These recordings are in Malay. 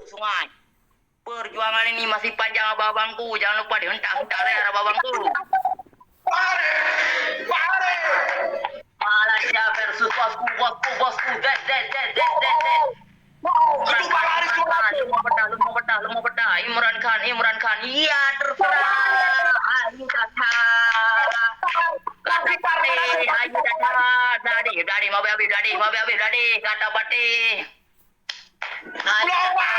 sungai. Perjuangan ini masih panjang abang-abangku. Jangan lupa dihentak-hentak leher abang-abangku. Malaysia versus bosku. Dead. Lu mau peta. Imran Khan. Iya, terserah. Ayo kata. Kata pati. Ayo kata. Dadi. Mau habis dadi. Kata pati. Ayo kata.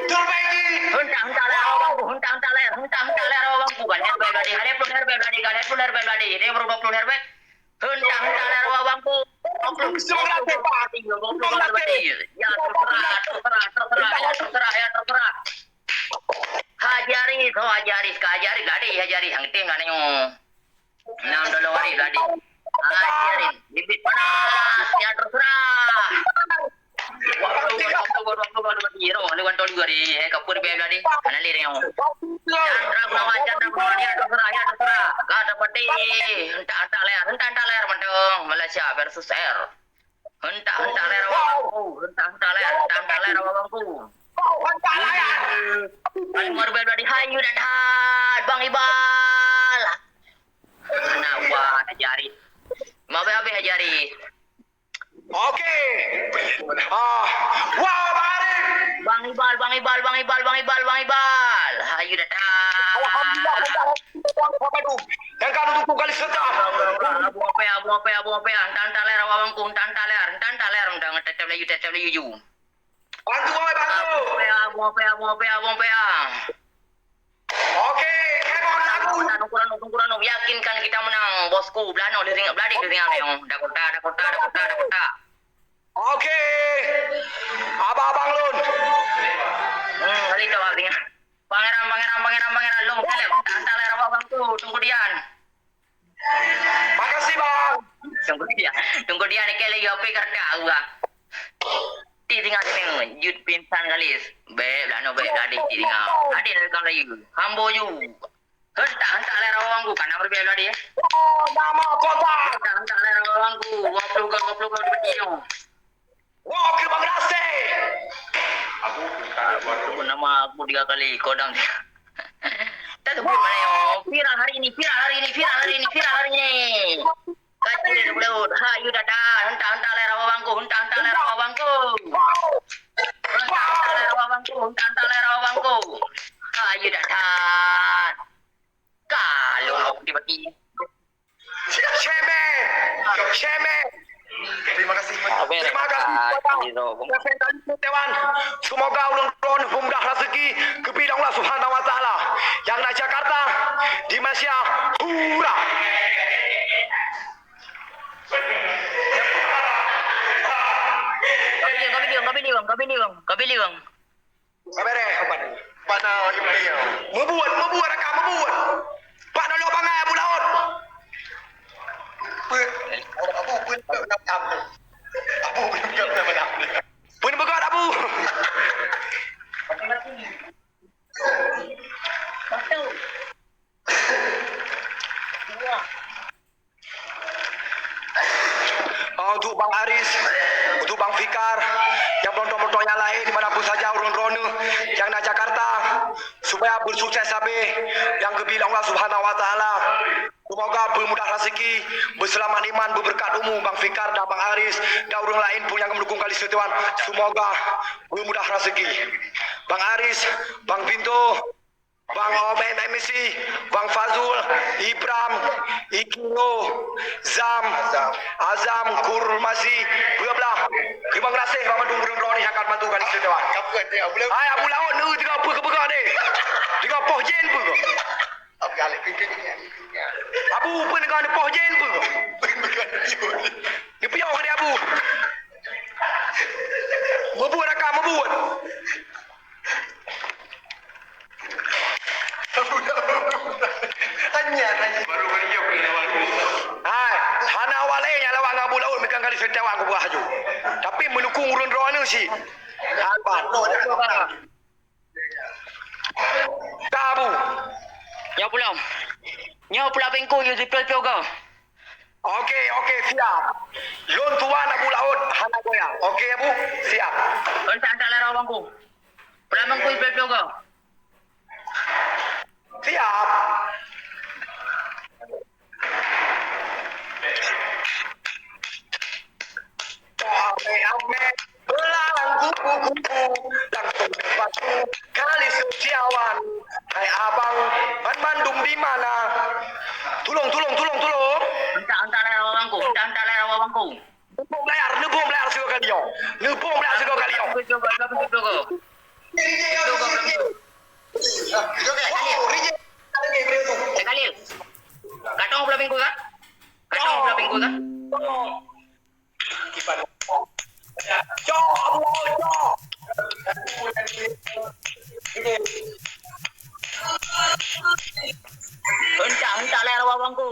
Terbaiki. Hentak leher abangku. Galet puluh herbe. Dia berubah puluh herbe. Hentak leher abangku. Ya terserah. Hajari hajari ang tim nani mo. Nang dalawari gadi. Hajarin bibit panas ya terserah. Waktu hero ni kan tol gari kapur be gadi kanali re mo. Chandra dia terserah. Kata pati hentak layar mantong Malaysia versus R. Hentak layar abangku. Paling morbel di hayu dan Bang Ibal. Kenapa hajari? Mau habis hajari. Oke. Wow, Bang Ibal. Hayu datang. Yang kan untuk kali setam. Abu apa ya. Entan ler abangku, entan ler undang tetap laju. Bantu. Mau apa ya. Oke, hang on aku. Tungguran. Yakinkan kita menang, bosku. Belano diring yang Dakota. Oke. Abang Lun. Kali itu artinya. Pangeran lu kelep antara abangku. Tunggu dian. Makasih, Bang. Tunggu dia ni kele yo pe kerja gua. Tinggal sini jut pinsan galis. Belano gadi tinggal. Adi kan lagi. Hambo ju. Hentak leher abangku kan nomor bela dia. Nama kota. Hentak leher abangku. 20 betul. Wow, terima kasih. Aku nama aku 3 kali kodam dia. Tak tahu mana yo. Viral hari ini. Kacil dia belut. Hayu dadah. Hentak leher abangku. Hentak leher abangku. Hayu dadah. Kalau tiba-tiba. Shemen. Terima kasih. Dewan. Semoga ulun mudah rezeki ke bidang Allah Subhanahu wa taala. Yang di Jakarta, di Malaysia, hura. Kabili bang. Sabere. Pada ibunya. Membuat. Pak Nolo bangai Abu Laut. Abu pun nak tamu. Abu pun nak tamu. Pun begat Abu. Untuk Bang Aris, untuk Bang Fikar, yang pelonto-pelonto yang lain dimanapun saja urun-ronu yang di Jakarta, supaya bersukses sampai yang kebilang Allah Subhanahu wa taala. Semoga bermudah rezeki, berselamat iman, berberkat umur Bang Fikar dan Bang Aris dan orang lain pun yang mendukung kali setuan. Semoga bermudah rezeki. Bang Aris, Bang Binto, Bang Omen MC, Bang Fazul, Ibram, Ikino, Azam, Kurmasi, belah. Terima kasih Bang Mandung Bro ni akan bantu kali setuan. Hai Abu Laut ni tiga apa ke begak ni? Tiga poh jen pun ke? Abu pun dengan poh jen pun ke? Ni piau ke dia Abu? Membuat. Tanya. Baru kali jauh kena baru. Hai, hana awalnya lawang Abu Laut megang kali setiawang aku beraju. Tapi menukung urun rohani sih. Apa? Abu. Nyaw pula pengko yung zipel kau. Okey, siap. Lon tuan Abu Laut hana goyang. Okey, Abu? Siap. Hentak lerau bangku. Pelamang ku ipel kau. Siap. Ame, belalang kupu-kupu, langsung batu, kali setiawan. Hai abang, Ban Bandung di mana? Tolong. Hentak lerau bangku. Nebung layar segala kalian. Ku coba. Khalil. Katong belah minggu kan? Hentak lerau bangku.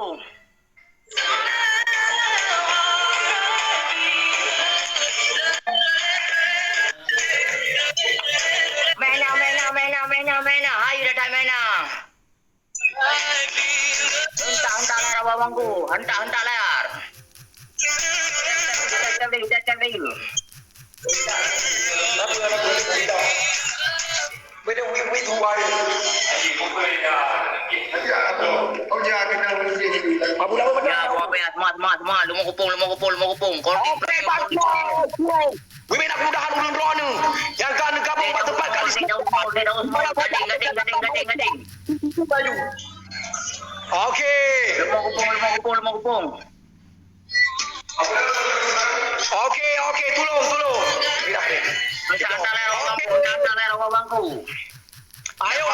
Mena. Ayo datang mena. Hentak lerau bangku. Hentak layar. Cek dulu. Beda wih tuai. Abu Laut betul. Ya, semua. Lu mau kupung. Okey, bagus. Wih nak mudahan ulun ronu. Yang kan gabung pada tempat kali Gading. baju. Okey. Lu mau kupung. Okey, tolong. Hentak lerau bangku. Ayo.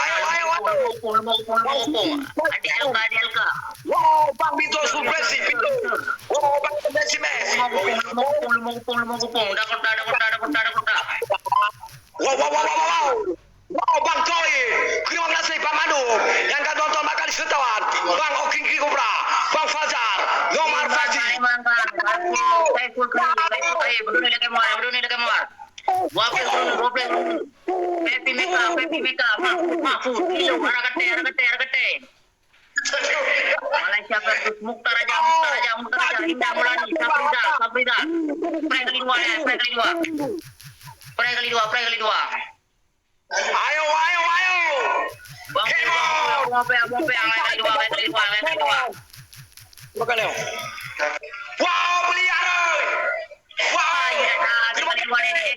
Lu mau kupung. Adik Elka. Wow, Bang Bito Supresi, Bito. Wow, Bang Supresi Mes. Lu mau kupung. Dakota. Wow. Wow, Bang Joy. Terima kasih Bang Manu. Yang kan tonton makan di setawan. Bang Oking Kikubra. Bang Fajar. Nomar Faji. Saiful Khalil. Berdua ni lagi muar. Wapel. Pepi Meka. Mahfud. Ilu. Arah kete. Malaysia versus Mukhtar Raja. Indah Mulani. Safrida. Prai kali dua. Ayo. Bang kali dua. Bukan Leo. Wow, beli aroy. Wow.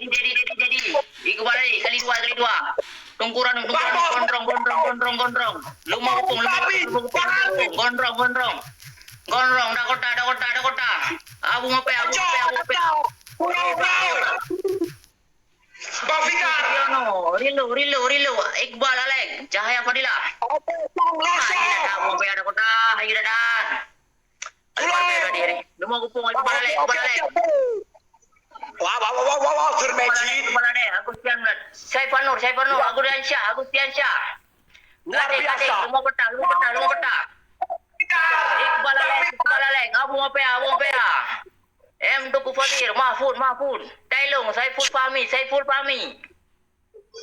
Jadi. Ikut kali dua. Tungkuran, gondrong. Lu mau kupung. Gondrong. Dakota. Abu ngope. Bang Fikar. Rilo. Iqbal Alek. Cahaya Fadila. Bang Loso. Abu ngope Dakota. Ayo dadah. Lu mau kupung Iqbal Alek. Wow, Termejid. Agustian Blad. Saiful Nur, Agustian Syah. Luar biasa. Lu mau peta. Iqbal Alek. Abu ngope. M Tuku Fadir, Mahfud. Tailung, Saiful Fahmi.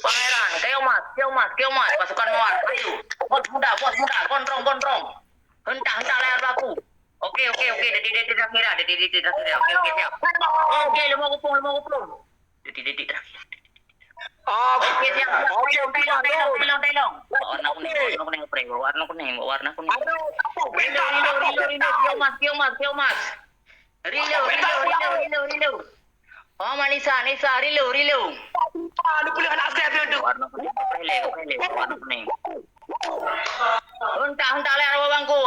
Pangeran, Keomas. Pasukan Noir, ayo. Bos muda. Gondrong. Hentak layar baku. Okey. Detik terakhir. Okey, siap. Okey, lu mau kupung. Detik terakhir. Okey, siap. Tailung. Warna kuning. Keomas. Rilo. Oh, Nisa, Rilo. Lu boleh anak saya tu. Warna kuning. Hentak layar bangku.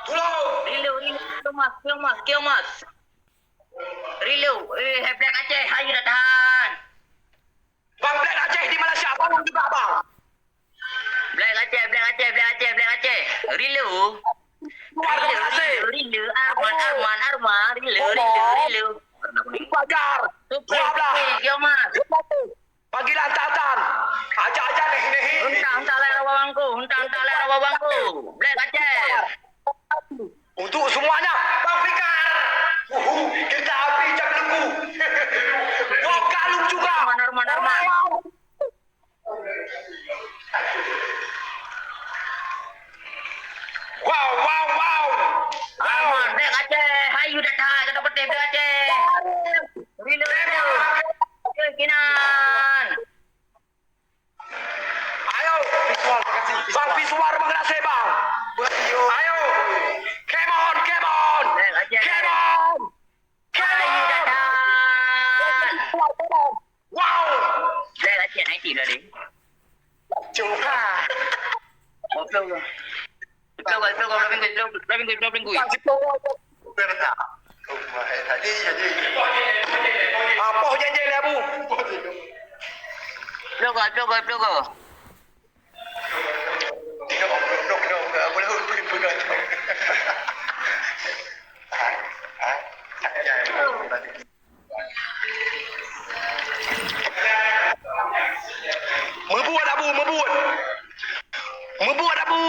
Tolong. Rilo, Keomas. Rilo, Black Aceh, ayo datang. Bang Black Aceh di Malaysia. Bangun juga bang. Black Aceh. Rilo. Arman. Rilo. Fajar. Keomas. Panggilan Tatan. Ajak nih. Hentak layar bangku. Black Aceh. Untuk semuanya, Bang Fikar. Kita api jam lembu. Wah, kalung juga. Arman. Wow. Gila deh. Coba. Flow lo. Flow minggu. Apa janji ni Abu? Flow go. Apa lu pegang. Membuat Abu.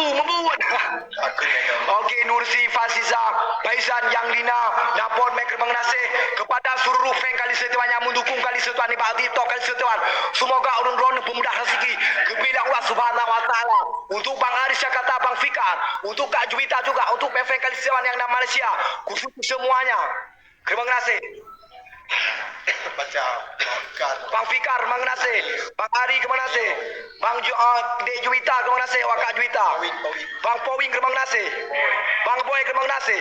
Okey, Nursi, Fasiza, Faizan, Yang Lina, Napon, Mek Gerbang Nasih kepada seluruh fan kali setuan yang mendukung kali setuan ni Pak TikTok kali setuan. Semoga urun-urun pemudah rezeki kepada Allah Subhanahu Wa Taala. Untuk Bang Aris Jakarta, Bang Fikar, untuk Kak Juwita juga, untuk fan kali setuan yang nama Malaysia, khusus semuanya. Gerbang Nasih. Bang Fikar, Bang Nasih. Bang Ari, Gerbang Nasih. Bang Dek Juwita, Gerbang Nasih. Wakak Juwita. Bang Powing, Gerbang Nasih. Bang Boy, Gerbang Nasih.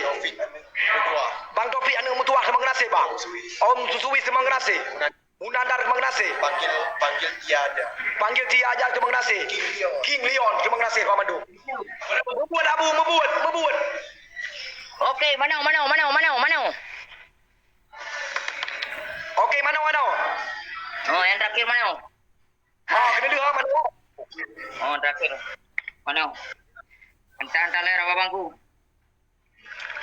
Bang Taufik, anak mutuah, Gerbang Nasih, Bang. Om Susuwi, Gerbang Nasih. Munandar, Gerbang Nasih. Panggil Tiada, Gerbang Nasih. King Leon, Gerbang Nasih, Pak Madu. Membuat Abu, membuat. Okey, mana? Okey, mana? Oh, yang terakhir mana? Kena dengar mana? Oh, terakhir. Mana? Hantar layar abangku.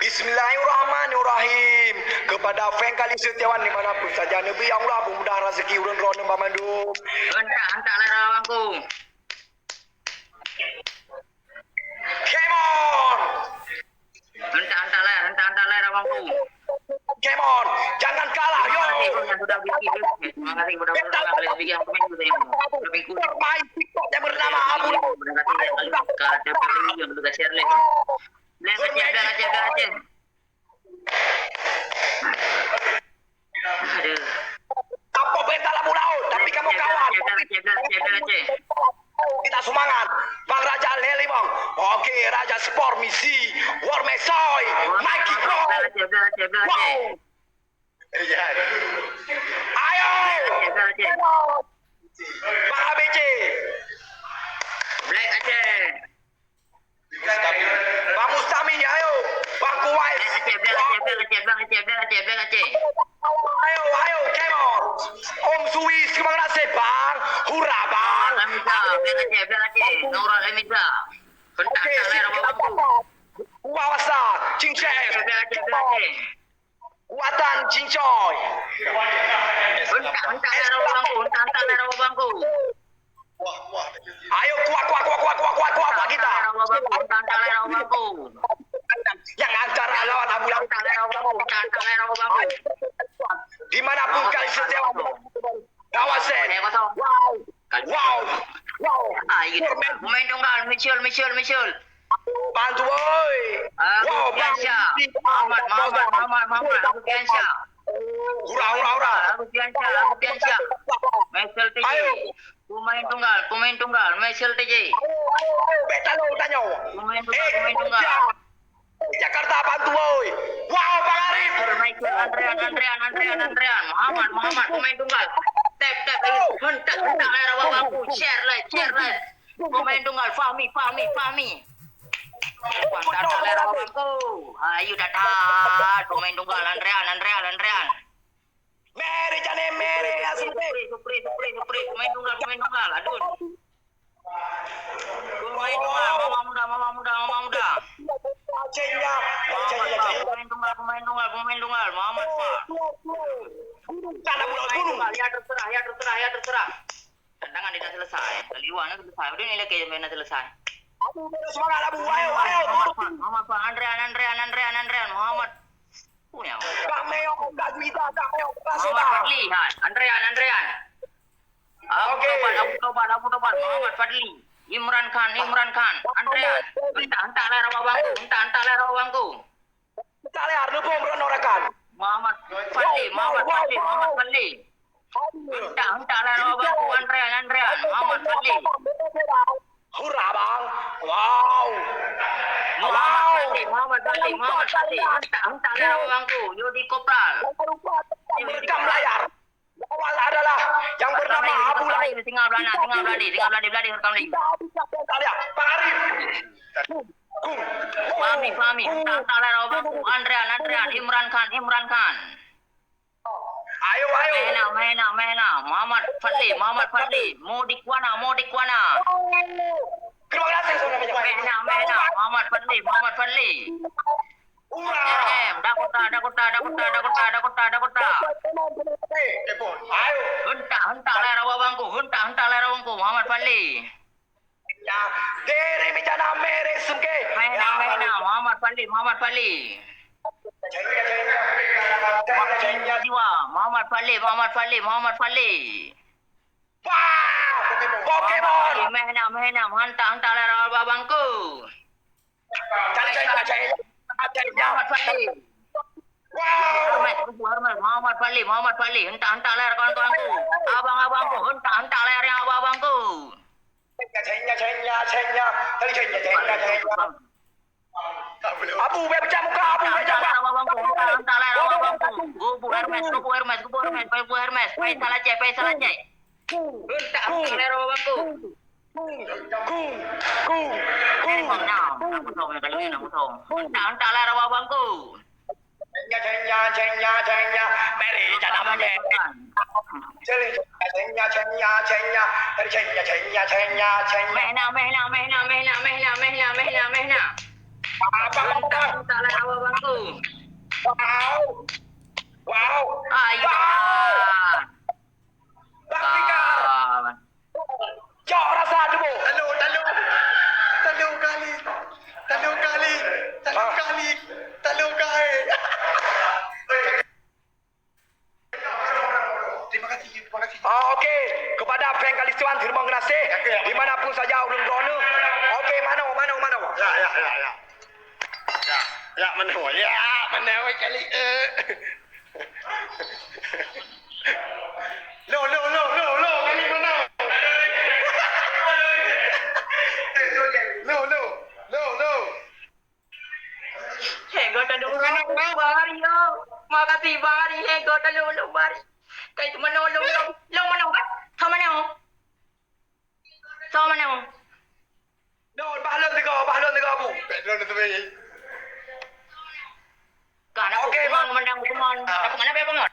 Bismillahirrahmanirrahim. Kepada fan kali setiawan dimanapun saja, Nabi Allah pemudah rezeki urun ron Mbak Mandu. Hantar layar abangku. Come on. Hantar layar abangku. Come on. Jangan kalah, yo. Terima kasih budak bikin yang komen juga yang lebih cool. Bermain TikTok yang bernama Abu. Yang udah share link. Biar aja. Aduh. Apa bental Abu Laut? Tapi kamu kawan. Kita semangat. Bang Raja Leli, Bang. Okey, Raja Sport Misi. War Mesoy. Mikey Pro. Wow. Ayo. Bang ABC. Black Aceh. Bang Mustami, ayo. Bang Kuwait. Black Aceh. Ayo, come on. Om Suis, Bang Nasib, Bang. Hurra, Bang. Black Aceh. Nurul Emiza. Okey, Kuasa, Cincai. Kuatan Cincoy. Hantar layar abangku. Ayo kuat kita. Hantar layar abangku. Yang antara lawan Abu Laut. Dimanapun kali setiap kawasan. Wow. Gitu. Pemain tunggal Michel. Bantu boy. Wow, Piansyah. Muhammad. Aku Piansyah. Hurra. Aku Piansyah. Michel TJ. Pemain tunggal. Michel TJ. Betalo tanya. Pemain tunggal. Jakarta bantu boy. Wow, Bang Arif. Michael, Andrean. Muhammad. Pemain tunggal. Tap. Hentak layar abangku. Share like. Pemain tunggal. Fahmi. Hantar layar abangku. Ayo datang. Pemain tunggal. Andrean. Mary. Supri. Pemain tunggal. Aduh. Pemain tunggal. Mama muda. Acehnya. Pemain tunggal. Muhammad Fah. Tanah gunung. Ya terserah. Tendangan tidak selesai. Kaliwan selesai. Udah nilai kejadian selesai. Semangat Abu. Ayo. Muhammad Fah. Andrean. Muhammad. Punya. Kak Meo, Kak Juwita, Kak Meo. Muhammad Fadli. Andrean. Abu Tobat. Muhammad Fadli. Imran Khan. Andrean. Hantar layar abangku. Kita lihat nubung renorakan. Muhammad Fadli. Hantar layar abangku. Andrean. Muhammad Fadli. Hurra, Bang. Wow. Muhammad Fadli. Hantar layar abangku. Yodi Kopral. Merekam layar. Awal adalah yang bernama Abu Laut. tinggal beladi rekam lagi. Bang Arif. Kung. Fahmi. Entah lah bangku. Andrean, Imran Khan. Ayo. Mehna. Muhammad Fadli. Modik Wana. Terima kasih saudara. Mehna. Muhammad Fadli. RM. Dakota. Ayo. Hentak lah rawa bangku. Muhammad Fadli. Ya, dere mijana mere sumke. Mehna. Muhammad Fadli. Jiwa. Muhammad Fadli. Wah, Pokemon. Mehna. Hentak lah rawa bangku. Muhammad Fadli. Wow. Muhammad Fadli. Hentak lah kawan-kawanku. Abang-abangku. Hentak lah yang abang-abangku. Cengnya. Tadi cengnya. Abu pecah muka, Abu pecah muka. Hentak lah abang-abangku. Gubu Hermes. Faisal Aceh. Hentak lah abang-abangku. Kung. Hentak lah abang-abangku. Cengnya. Meri jangan pakai. Cengnya. Tadi cengnya. Mehna. Hentak lah abang-abangku. Wow. Ayo. Baktikan. Jauh rasa dulu. Talu kali. Terima kasih. Okey, kepada Frank Kalistuan terima kasih. Dimanapun saja urung drone. Okey, mana? Ya, mana kali. Lo, kali mana? Lo. Gota dulu bari yo. Makasih bari gota dulu bari. Kay menolong lo kan? Sama na. Don, bahalon tiga Abu. Kana Okey, mandang hukuman. Apa ngana ba